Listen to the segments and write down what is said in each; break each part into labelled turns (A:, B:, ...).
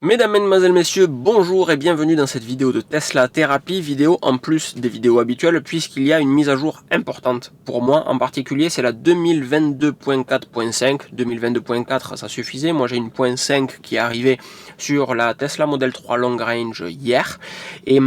A: Mesdames, Mesdemoiselles, Messieurs, bonjour et bienvenue dans cette vidéo de Tesla Thérapie, vidéo en plus des vidéos habituelles puisqu'il y a une mise à jour importante. Pour moi en particulier, c'est la 2022.4.5. 2022.4, ça suffisait, moi j'ai une .5 qui est arrivée sur la Tesla Model 3 Long Range hier. Et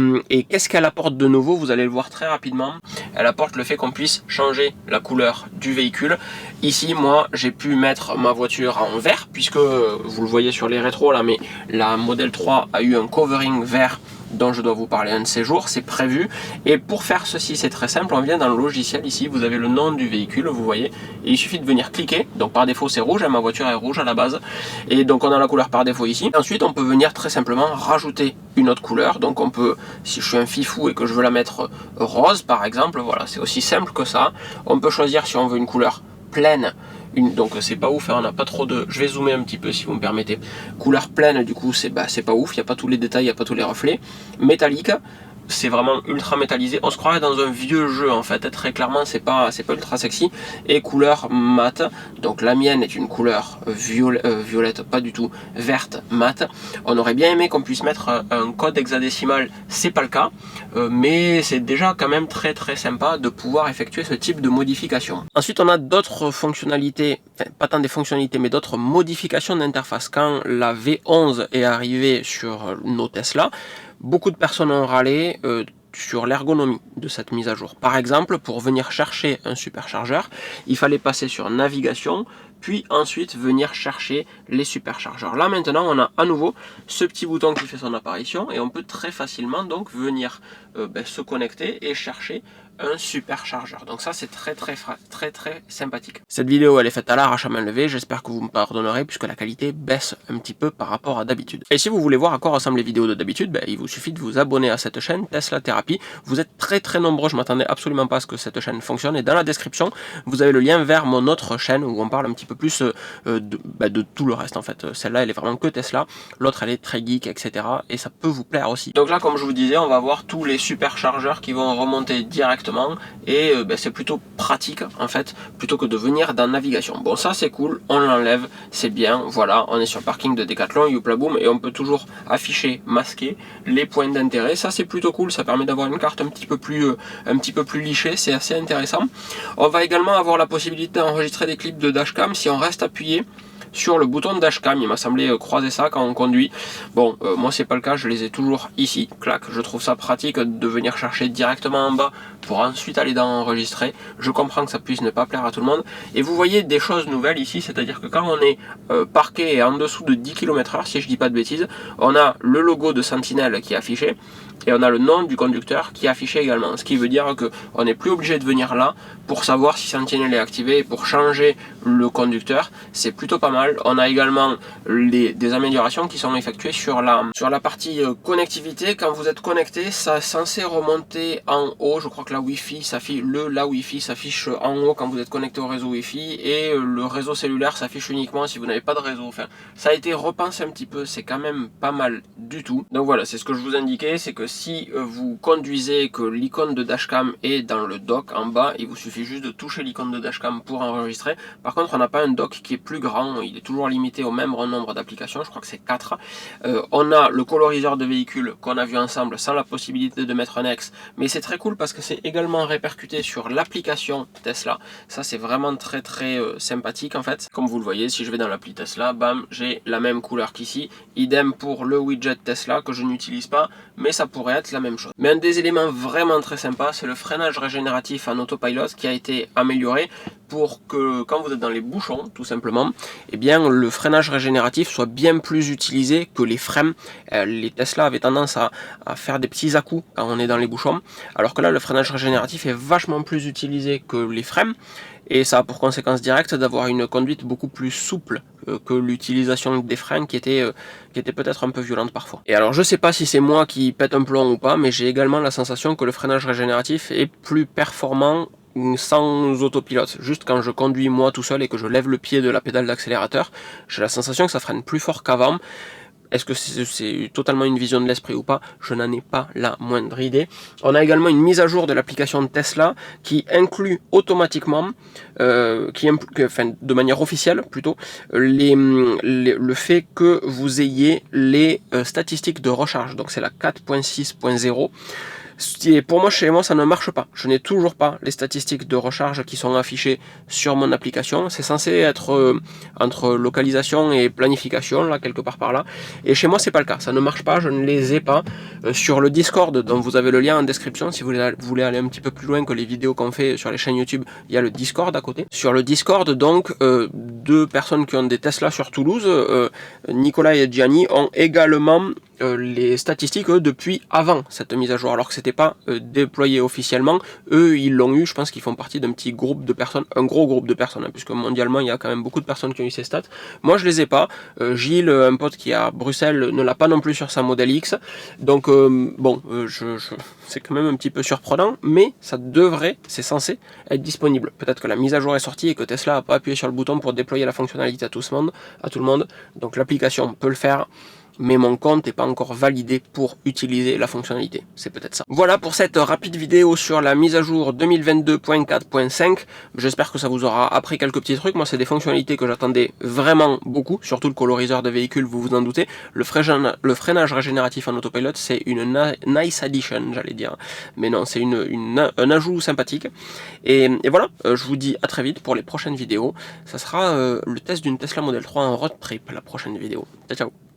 A: qu'est-ce qu'elle apporte de nouveau? Vous allez le voir très rapidement. Elle apporte le fait qu'on puisse changer la couleur du véhicule. Ici, moi, j'ai pu mettre ma voiture en vert puisque, vous le voyez sur les rétros là, mais la Model 3 a eu un covering vert dont je dois vous parler un de ces jours, c'est prévu. Et pour faire ceci, c'est très simple, on vient dans le logiciel, ici vous avez le nom du véhicule, vous voyez, et il suffit de venir cliquer, donc par défaut c'est rouge, ma voiture est rouge à la base, et donc on a la couleur par défaut ici. Ensuite on peut venir très simplement rajouter une autre couleur, donc on peut, si je suis un fifou et que je veux la mettre rose par exemple, voilà, c'est aussi simple que ça. On peut choisir si on veut une couleur pleine, donc c'est pas ouf, hein, on n'a pas trop de... Je vais zoomer un petit peu si vous me permettez. Couleur pleine, du coup, c'est pas ouf, il n'y a pas tous les détails, il n'y a pas tous les reflets. Métallique, c'est vraiment ultra métallisé. On se croirait dans un vieux jeu en fait, très clairement, c'est pas ultra sexy. Et couleur mat, donc la mienne est une couleur violette, pas du tout, verte mat. On aurait bien aimé qu'on puisse mettre un code hexadécimal, c'est pas le cas, mais c'est déjà quand même très sympa de pouvoir effectuer ce type de modification. Ensuite on a d'autres fonctionnalités, enfin, pas tant des fonctionnalités mais d'autres modifications d'interface. Quand la V11 est arrivée sur nos Tesla, beaucoup de personnes ont râlé sur l'ergonomie de cette mise à jour. Par exemple, pour venir chercher un superchargeur, il fallait passer sur navigation, puis ensuite venir chercher les superchargeurs. Là maintenant, on a à nouveau ce petit bouton qui fait son apparition et on peut très facilement donc venir se connecter et chercher un superchargeur. Donc ça c'est très sympathique. Cette vidéo elle est faite à l'arrache à main levée, j'espère que vous me pardonnerez puisque la qualité baisse un petit peu par rapport à d'habitude. Et si vous voulez voir à quoi ressemblent les vidéos de d'habitude, il vous suffit de vous abonner à cette chaîne Tesla Thérapie. Vous êtes très nombreux, je m'attendais absolument pas à ce que cette chaîne fonctionne, et dans la description vous avez le lien vers mon autre chaîne où on parle un petit peu plus de tout le reste en fait. Celle-là elle est vraiment que Tesla, l'autre elle est très geek, etc. et ça peut vous plaire aussi. Donc là comme je vous disais, on va voir tous les superchargeurs qui vont remonter directement et c'est plutôt pratique en fait, plutôt que de venir dans navigation. Bon, ça c'est cool, on l'enlève, c'est bien, voilà, on est sur parking de Decathlon, youpla boum, et on peut toujours afficher, masquer les points d'intérêt. Ça c'est plutôt cool, ça permet d'avoir une carte un petit peu plus lichée, c'est assez intéressant. On va également avoir la possibilité d'enregistrer des clips de dashcam si on reste appuyé sur le bouton de dashcam. Il m'a semblé croiser ça quand on conduit. Bon, moi c'est pas le cas, je les ai toujours ici, clac. Je trouve ça pratique de venir chercher directement en bas pour ensuite aller dans enregistrer. Je comprends que ça puisse ne pas plaire à tout le monde. Et vous voyez des choses nouvelles ici, c'est-à-dire que quand on est parqué en dessous de 10 km/h, si je dis pas de bêtises, on a le logo de Sentinelle qui est affiché. Et on a le nom du conducteur qui est affiché également, ce qui veut dire qu'on n'est plus obligé de venir là pour savoir si Sentinel est activé et pour changer le conducteur. C'est plutôt pas mal. On a également des améliorations qui sont effectuées sur la partie connectivité. Quand vous êtes connecté, ça est censé remonter en haut. Je crois que la Wi-Fi s'affiche en haut quand vous êtes connecté au réseau Wi-Fi, et le réseau cellulaire s'affiche uniquement si vous n'avez pas de réseau. Enfin, ça a été repensé un petit peu, c'est quand même pas mal du tout. Donc voilà, c'est ce que je vous indiquais, c'est que si vous conduisez, que l'icône de dashcam est dans le dock en bas, il vous suffit juste de toucher l'icône de dashcam pour enregistrer. Par contre, on n'a pas un dock qui est plus grand, il est toujours limité au même nombre d'applications, je crois que c'est 4. On a le coloriseur de véhicule qu'on a vu ensemble sans la possibilité de mettre un X, mais c'est très cool parce que c'est également répercuté sur l'application Tesla. Ça c'est vraiment très sympathique en fait. Comme vous le voyez, si je vais dans l'appli Tesla, bam, j'ai la même couleur qu'ici. Idem pour le widget Tesla que je n'utilise pas, mais ça pourrait être la même chose. Mais un des éléments vraiment très sympa, c'est le freinage régénératif en autopilot qui a été amélioré pour que quand vous êtes dans les bouchons, tout simplement, eh bien le freinage régénératif soit bien plus utilisé que les freins. Les Tesla avaient tendance à faire des petits à-coups quand on est dans les bouchons, alors que là le freinage régénératif est vachement plus utilisé que les freins. Et ça a pour conséquence directe d'avoir une conduite beaucoup plus souple que l'utilisation des freins qui était peut-être un peu violente parfois. Et alors je sais pas si c'est moi qui pète un plomb ou pas, mais j'ai également la sensation que le freinage régénératif est plus performant sans autopilote. Juste quand je conduis moi tout seul et que je lève le pied de la pédale d'accélérateur, j'ai la sensation que ça freine plus fort qu'avant. Est-ce que c'est totalement une vision de l'esprit ou pas? Je n'en ai pas la moindre idée. On a également une mise à jour de l'application de Tesla qui inclut automatiquement, de manière officielle plutôt, le fait que vous ayez les statistiques de recharge. Donc c'est la 4.6.0. Et pour moi, chez moi, ça ne marche pas. Je n'ai toujours pas les statistiques de recharge qui sont affichées sur mon application. C'est censé être entre localisation et planification, là, quelque part par là. Et chez moi, c'est pas le cas. Ça ne marche pas, je ne les ai pas. Sur le Discord, dont vous avez le lien en description, si vous voulez aller un petit peu plus loin que les vidéos qu'on fait sur les chaînes YouTube, il y a le Discord à côté. Sur le Discord, donc, deux personnes qui ont des Tesla sur Toulouse, Nicolas et Gianni, ont également les statistiques depuis avant cette mise à jour, alors que c'était pas déployé officiellement. Eux, ils l'ont eu, je pense qu'ils font partie d'un petit groupe de personnes, un gros groupe de personnes, hein, puisque mondialement, il y a quand même beaucoup de personnes qui ont eu ces stats. Moi, je les ai pas. Gilles, un pote qui est à Bruxelles, ne l'a pas non plus sur sa Model X. Donc, c'est quand même un petit peu surprenant, mais ça devrait, c'est censé être disponible. Peut-être que la mise à jour est sortie et que Tesla n'a pas appuyé sur le bouton pour déployer la fonctionnalité à tout le monde. Donc, l'application peut le faire, mais mon compte n'est pas encore validé pour utiliser la fonctionnalité. C'est peut-être ça. Voilà pour cette rapide vidéo sur la mise à jour 2022.4.5. J'espère que ça vous aura appris quelques petits trucs. Moi, c'est des fonctionnalités que j'attendais vraiment beaucoup, surtout le coloriseur de véhicule, vous vous en doutez. Le freinage régénératif en autopilot, c'est une nice addition, j'allais dire. Mais non, c'est un ajout sympathique. Et voilà, je vous dis à très vite pour les prochaines vidéos. Ça sera le test d'une Tesla Model 3 en road trip, la prochaine vidéo. Ciao, ciao.